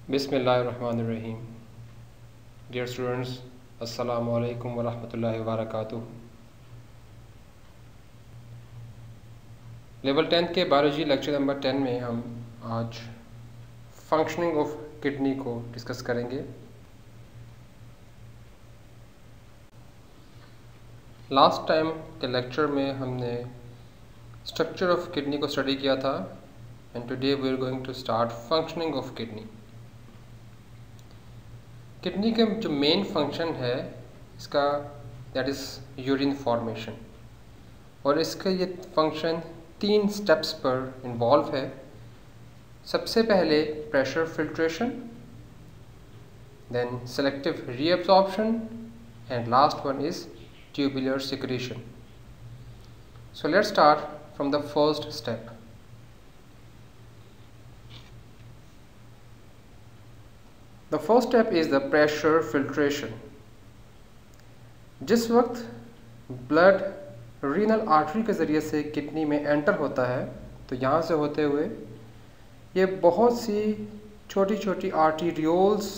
बिस्मिल्लाहिर्रहमानिर्रहीम। Dear students, अस्सलामु अलैकुम वरहमतुल्लाहि वबरकातुहू। लेवल 10 के बायोलॉजी लेक्चर नंबर 10 में हम आज फंक्शनिंग ऑफ किडनी को डिस्कस करेंगे। लास्ट टाइम के लेक्चर में हमने स्ट्रक्चर ऑफ किडनी को स्टडी किया था and today we are going to start functioning of kidney. Kidney का जो मेन फंक्शन है इसका दैट इज़ यूरिन फॉर्मेशन, और इसका ये फंक्शन 3 स्टेप्स पर इन्वॉल्व है। सबसे पहले pressure filtration, then selective reabsorption and last one is tubular secretion. So let's start from the first step. The first step is the pressure filtration. जिस वक्त blood renal artery के ज़रिए से kidney में एंटर होता है तो यहाँ से होते हुए ये बहुत सी छोटी छोटी आर्टीरियोल्स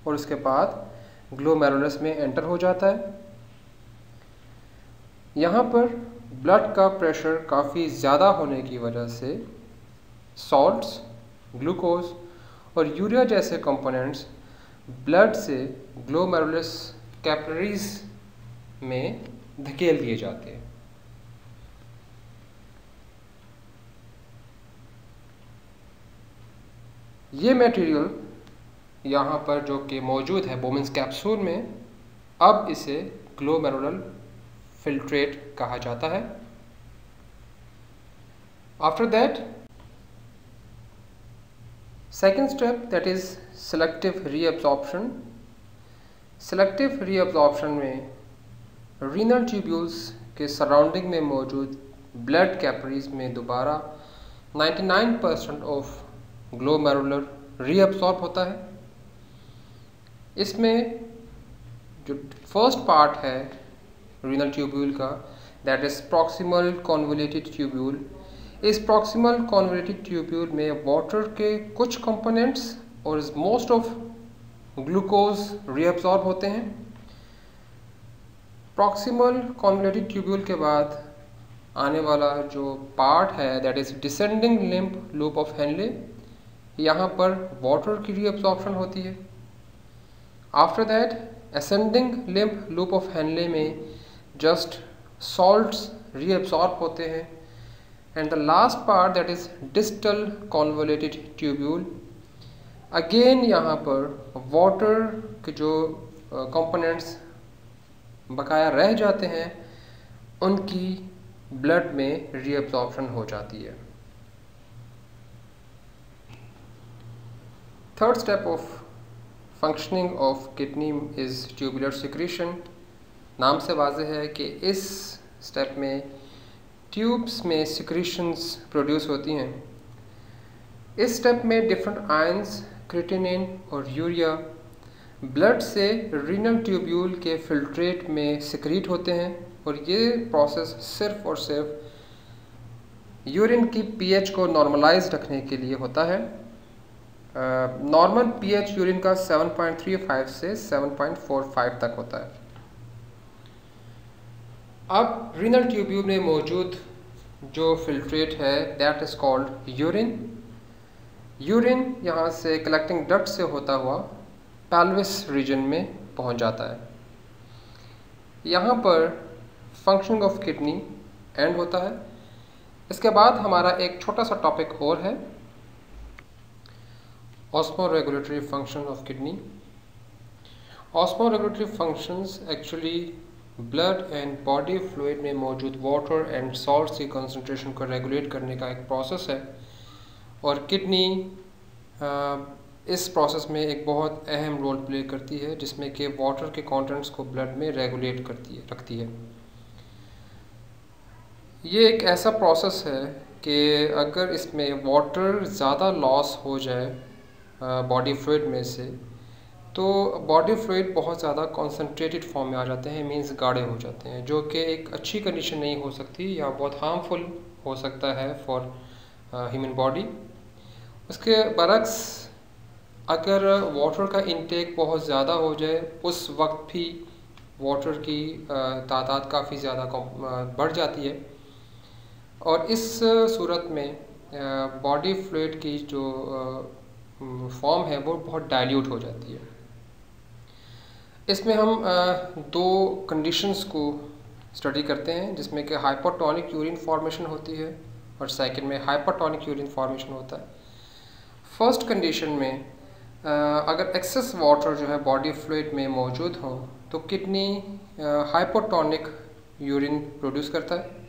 और उसके बाद ग्लोमेरुलस में एंटर हो जाता है। यहाँ पर ब्लड का प्रेशर काफ़ी ज़्यादा होने की वजह से सॉल्ट्स, ग्लूकोज और यूरिया जैसे कंपोनेंट्स ब्लड से ग्लोमेरुलस कैपिलरीज में धकेल दिए जाते हैं। ये मटेरियल यहाँ पर जो कि मौजूद है बोमेंस कैप्सूल में, अब इसे ग्लोमेरुलर फिल्ट्रेट कहा जाता है। After that second step that is selective reabsorption. Selective reabsorption में रीनल ट्यूब्यूल्स के सराउंडिंग में मौजूद ब्लड कैपिलरीज में दोबारा 99% ऑफ ग्लोमेरुलर रीअब्सॉर्ब होता है। इसमें जो फर्स्ट पार्ट है रीनल ट्यूब्यूल का that is proximal convoluted tubule. इस प्रॉक्सिमल कॉन्वोल्यूटेड ट्यूब्यूल में वाटर के कुछ कंपोनेंट्स और मोस्ट ऑफ ग्लूकोज रीअब्सॉर्ब होते हैं। प्रॉक्सिमल कॉन्वोल्यूटेड ट्यूब्यूल के बाद आने वाला जो पार्ट है that is descending lymph loop of Henle. यहाँ पर वाटर की रीअब्सॉर्प्शन होती है। After that ascending lymph loop of Henle में जस्ट सॉल्ट्स रीअब्सॉर्ब होते हैं। And the last part that is distal convoluted tubule. Again यहाँ पर वाटर के जो कंपोनेंट्स बकाया रह जाते हैं उनकी ब्लड में रीअब्सॉर्प्शन हो जाती है। Third step of functioning of kidney is tubular secretion. नाम से वाज़ेह है कि इस स्टेप में ट्यूब्स में सिक्रीशंस प्रोड्यूस होती हैं। इस स्टेप में डिफरेंट आयंस क्रिएटिनिन और यूरिया ब्लड से रीनल ट्यूब्यूल के फिल्ट्रेट में सिक्रीट होते हैं, और ये प्रोसेस सिर्फ और सिर्फ यूरिन की पीएच को नॉर्मलाइज रखने के लिए होता है। नॉर्मल पीएच यूरिन का 7.35 से 7.45 तक होता है। अब रीनल ट्यूब्यूल में मौजूद जो फिल्ट्रेट है that is called urine. Urine यहाँ से कलेक्टिंग डक्ट से होता हुआ पेल्विस रीजन में पहुँच जाता है। यहाँ पर फंक्शनिंग ऑफ किडनी एंड होता है। इसके बाद हमारा एक छोटा सा टॉपिक और है, osmoregulatory function of kidney. Osmoregulatory functions actually blood and body fluid में मौजूद वाटर एंड सॉल्ट्स की कंसंट्रेशन को रेगुलेट करने का एक प्रोसेस है, और किडनी इस प्रोसेस में एक बहुत अहम रोल प्ले करती है, जिसमें कि वाटर के कंटेंट्स को ब्लड में रेगुलेट रखती है। ये एक ऐसा प्रोसेस है कि अगर इसमें वाटर ज़्यादा लॉस हो जाए बॉडी फ्लूइड में से, तो बॉडी फ्लूइड बहुत ज़्यादा कॉन्सनट्रेटेड फॉर्म में आ जाते हैं, मींस गाढ़े हो जाते हैं, जो कि एक अच्छी कंडीशन नहीं हो सकती या बहुत हार्मफुल हो सकता है फॉर ह्यूमन बॉडी। उसके बरक्स अगर वाटर का इंटेक बहुत ज़्यादा हो जाए उस वक्त भी वाटर की तादाद काफ़ी ज़्यादा बढ़ जाती है और इस सूरत में बॉडी फ्लूइड की जो फॉर्म है वो बहुत डाइल्यूट हो जाती है। इसमें हम दो कंडीशंस को स्टडी करते हैं जिसमें कि हाइपोटोनिक यूरिन फॉर्मेशन होती है और सेकंड में हाइपरटोनिक यूरिन फॉर्मेशन होता है। फर्स्ट कंडीशन में अगर एक्सेस वाटर जो है बॉडी फ्लूइड में मौजूद हो तो किडनी हाइपोटोनिक यूरिन प्रोड्यूस करता है।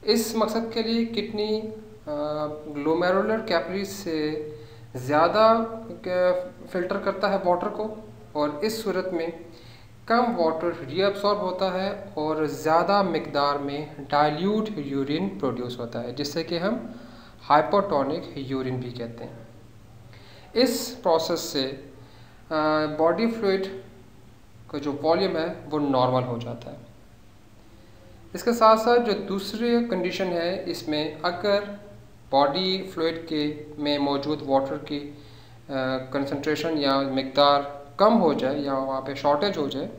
इस मकसद के लिए किडनी ग्लोमेरुलर कैपिलरीज से ज़्यादा फिल्टर करता है वाटर को और इस सूरत में कम वाटर रीअब्सॉर्ब होता है और ज़्यादा मिकदार में डाइल्यूट यूरिन प्रोड्यूस होता है जिससे कि हम हाइपोटोनिक यूरिन भी कहते हैं। इस प्रोसेस से बॉडी फ्लूइड का जो वॉल्यूम है वो नॉर्मल हो जाता है। इसके साथ साथ जो दूसरी कंडीशन है इसमें अगर बॉडी फ्लूइड के में मौजूद वाटर की कंसंट्रेशन या मिकदार कम हो जाए या वहाँ पे शॉर्टेज हो जाए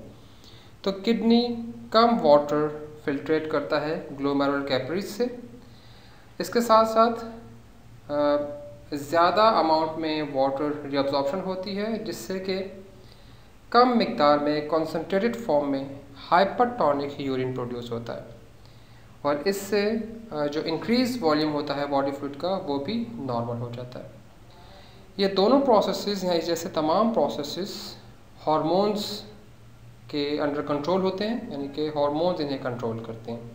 तो किडनी कम वाटर फिल्ट्रेट करता है ग्लोमेरुलर कैपिलरीज से। इसके साथ साथ ज़्यादा अमाउंट में वाटर रीअब्जॉर्प्शन होती है जिससे कि कम मिकदार में कॉन्सेंट्रेटेड फॉर्म में हाइपरटोनिक यूरिन प्रोड्यूस होता है और इससे जो इंक्रीज वॉल्यूम होता है बॉडी फ्लूइड का वो भी नॉर्मल हो जाता है। ये दोनों प्रोसेसेस या जैसे तमाम प्रोसेसेस हार्मोन्स के अंडर कंट्रोल होते हैं, यानी कि हार्मोन्स इन्हें कंट्रोल करते हैं।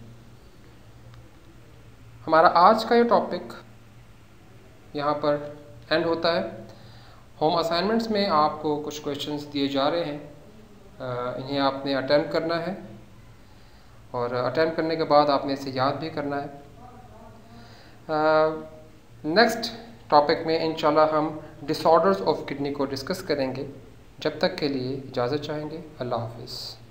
हमारा आज का ये टॉपिक यहाँ पर एंड होता है। होम असाइनमेंट्स में आपको कुछ क्वेश्चंस दिए जा रहे हैं, इन्हें आपने अटेम्प्ट करना है और अटेम्प्ट करने के बाद आपने इसे याद भी करना है। नेक्स्ट टॉपिक में इंशाल्लाह हम डिसऑर्डर्स ऑफ किडनी को डिस्कस करेंगे। जब तक के लिए इजाज़त चाहेंगे। अल्लाह हाफिज़।